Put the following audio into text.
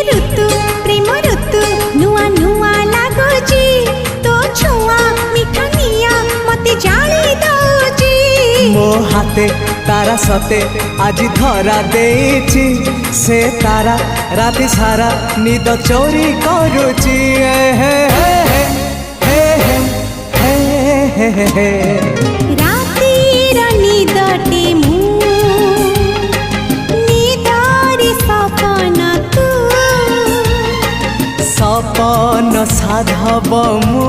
ऋतु प्रेम ऋतु नुआ नुआ लागुची तो छुआ मिठा निया मते जाली दउची मो हाथे तारा सते आज धरा देछि से तारा राति सारा निद चोरी करुची रातिर निदटे मु निदारी सपना तू सपन साधव मु